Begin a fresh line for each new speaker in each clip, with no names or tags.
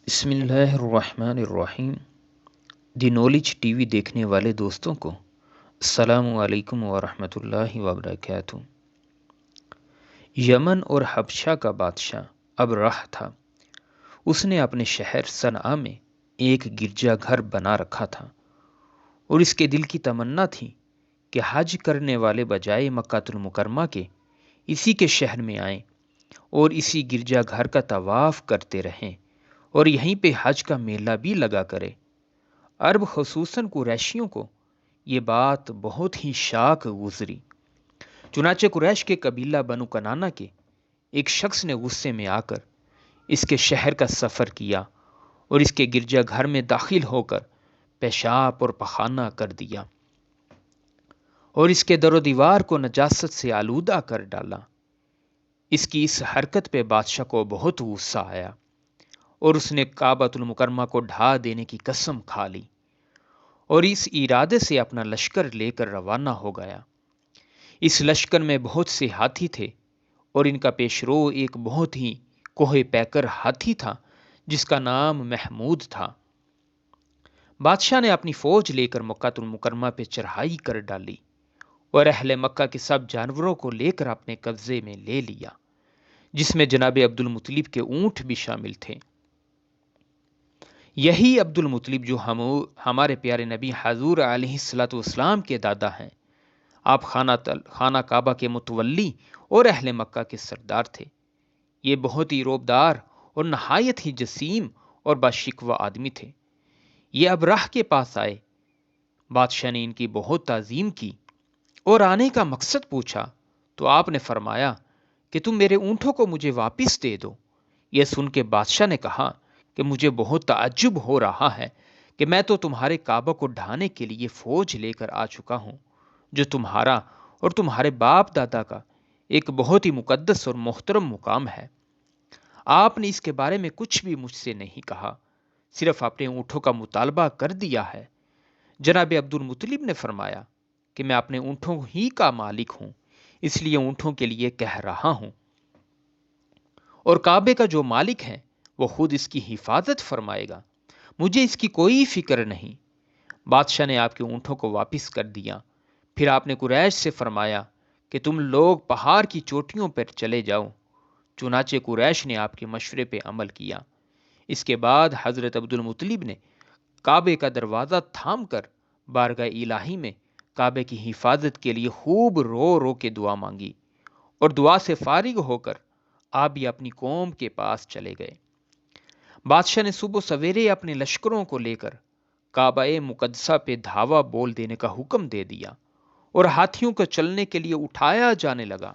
بسم اللہ الرحمن الرحیم۔ دی نالج ٹی وی دیکھنے والے دوستوں کو السلام علیکم ورحمۃ اللہ وبرکاتہ۔ یمن اور حبشہ کا بادشاہ ابرہ تھا۔ اس نے اپنے شہر صنعا میں ایک گرجا گھر بنا رکھا تھا اور اس کے دل کی تمنا تھی کہ حج کرنے والے بجائے مکۃ المکرمہ کے اسی کے شہر میں آئیں اور اسی گرجا گھر کا طواف کرتے رہیں اور یہیں پہ حج کا میلہ بھی لگا کرے۔ عرب خصوصاً قریشیوں کو یہ بات بہت ہی شاق گزری۔ چنانچہ قریش کے قبیلہ بنو کنانہ کے ایک شخص نے غصے میں آ کر اس کے شہر کا سفر کیا اور اس کے گرجا گھر میں داخل ہو کر پیشاب اور پخانہ کر دیا اور اس کے در و دیوار کو نجاست سے آلودہ کر ڈالا۔ اس کی اس حرکت پہ بادشاہ کو بہت غصہ آیا اور اس نے کعبۃ المکرمہ کو ڈھا دینے کی قسم کھا لی اور اس ارادے سے اپنا لشکر لے کر روانہ ہو گیا۔ اس لشکر میں بہت سے ہاتھی تھے اور ان کا پیشرو ایک بہت ہی کوہ پیکر ہاتھی تھا جس کا نام محمود تھا۔ بادشاہ نے اپنی فوج لے کر مکۃ المکرمہ پہ چڑھائی کر ڈالی اور اہل مکہ کے سب جانوروں کو لے کر اپنے قبضے میں لے لیا، جس میں جناب عبد المطلب کے اونٹ بھی شامل تھے۔ یہی عبد المطلب جو ہمارے پیارے نبی حضور علیہ الصلوۃ والسلام کے دادا ہیں۔ آپ خانہ کعبہ کے متولی اور اہل مکہ کے سردار تھے۔ یہ بہت ہی روبدار اور نہایت ہی جسیم اور باشکوہ آدمی تھے۔ یہ ابرہ کے پاس آئے۔ بادشاہ نے ان کی بہت تعظیم کی اور آنے کا مقصد پوچھا تو آپ نے فرمایا کہ تم میرے اونٹوں کو مجھے واپس دے دو۔ یہ سن کے بادشاہ نے کہا کہ مجھے بہت تعجب ہو رہا ہے کہ میں تو تمہارے کعبہ کو ڈھانے کے لیے فوج لے کر آ چکا ہوں، جو تمہارا اور تمہارے باپ دادا کا ایک بہت ہی مقدس اور محترم مقام ہے۔ آپ نے اس کے بارے میں کچھ بھی مجھ سے نہیں کہا، صرف اپنے اونٹوں کا مطالبہ کر دیا ہے۔ جناب عبد المطلب نے فرمایا کہ میں اپنے اونٹوں ہی کا مالک ہوں، اس لیے اونٹوں کے لیے کہہ رہا ہوں، اور کعبے کا جو مالک ہے وہ خود اس کی حفاظت فرمائے گا، مجھے اس کی کوئی فکر نہیں۔ بادشاہ نے آپ کے اونٹوں کو واپس کر دیا۔ پھر آپ نے قریش سے فرمایا کہ تم لوگ پہاڑ کی چوٹیوں پر چلے جاؤ۔ چنانچہ قریش نے آپ کے مشورے پہ عمل کیا۔ اس کے بعد حضرت عبد المطلب نے کعبے کا دروازہ تھام کر بارگاہ الہی میں کعبے کی حفاظت کے لیے خوب رو رو کے دعا مانگی اور دعا سے فارغ ہو کر آپ بھی اپنی قوم کے پاس چلے گئے۔ بادشاہ نے صبح سویرے اپنے لشکروں کو لے کر کعبہ مقدسہ پہ دھاوا بول دینے کا حکم دے دیا اور ہاتھیوں کو چلنے کے لیے اٹھایا جانے لگا،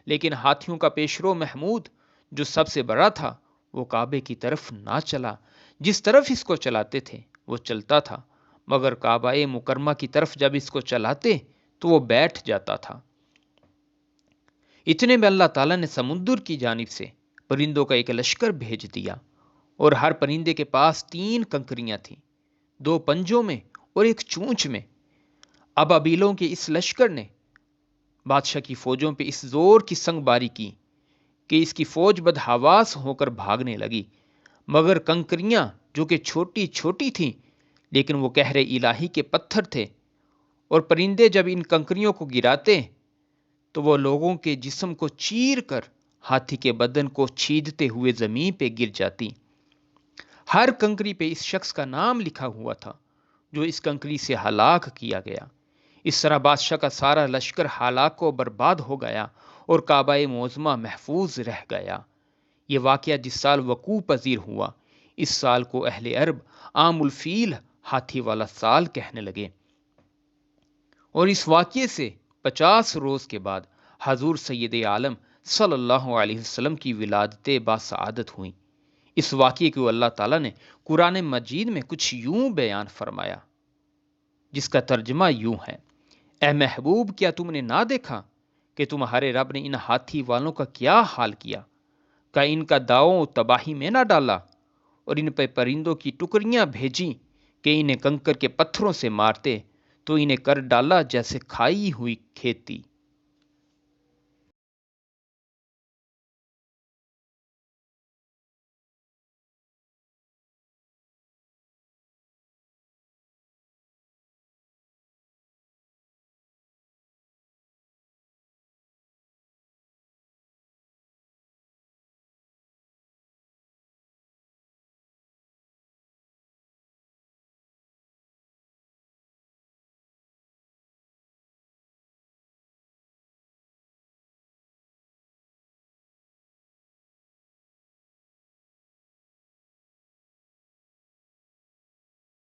لیکن ہاتھیوں کا پیشرو محمود جو سب سے بڑا تھا وہ کعبے کی طرف نہ چلا۔ جس طرف اس کو چلاتے تھے وہ چلتا تھا، مگر کعبہ مکرمہ کی طرف جب اس کو چلاتے تو وہ بیٹھ جاتا تھا۔ اتنے میں اللہ تعالیٰ نے سمندر کی جانب سے پرندوں کا ایک لشکر بھیج دیا اور ہر پرندے کے پاس 3 کنکریاں تھیں، 2 پنجوں میں اور 1 چونچ میں۔ ابابیلوں کے اس لشکر نے بادشاہ کی فوجوں پہ اس زور کی سنگ باری کی کہ اس کی فوج بدحواس ہو کر بھاگنے لگی، مگر کنکریاں جو کہ چھوٹی چھوٹی تھیں لیکن وہ قہر الہی کے پتھر تھے، اور پرندے جب ان کنکریوں کو گراتے تو وہ لوگوں کے جسم کو چیر کر ہاتھی کے بدن کو چھیدتے ہوئے زمین پہ گر جاتی۔ ہر کنکری پہ اس شخص کا نام لکھا ہوا تھا جو اس کنکری سے ہلاک کیا گیا۔ اس طرح بادشاہ کا سارا لشکر ہلاک و برباد ہو گیا اور کعبہ معظمہ محفوظ رہ گیا۔ یہ واقعہ جس سال وقوع پذیر ہوا، اس سال کو اہل عرب عام الفیل ہاتھی والا سال کہنے لگے، اور اس واقعے سے 50 روز کے بعد حضور سید عالم صلی اللہ علیہ وسلم کی ولادت باسعادت ہوئی۔ اس واقعے کو اللہ تعالیٰ نے قرآن مجید میں کچھ یوں بیان فرمایا، جس کا ترجمہ یوں ہے: اے محبوب، کیا تم نے نہ دیکھا کہ تمہارے رب نے ان ہاتھی والوں کا کیا حال کیا؟ کہ ان کا داؤں تباہی میں نہ ڈالا اور ان پہ پرندوں کی ٹکڑیاں بھیجی کہ انہیں کنکر کے پتھروں سے مارتے تو انہیں کر ڈالا جیسے کھائی ہوئی کھیتی۔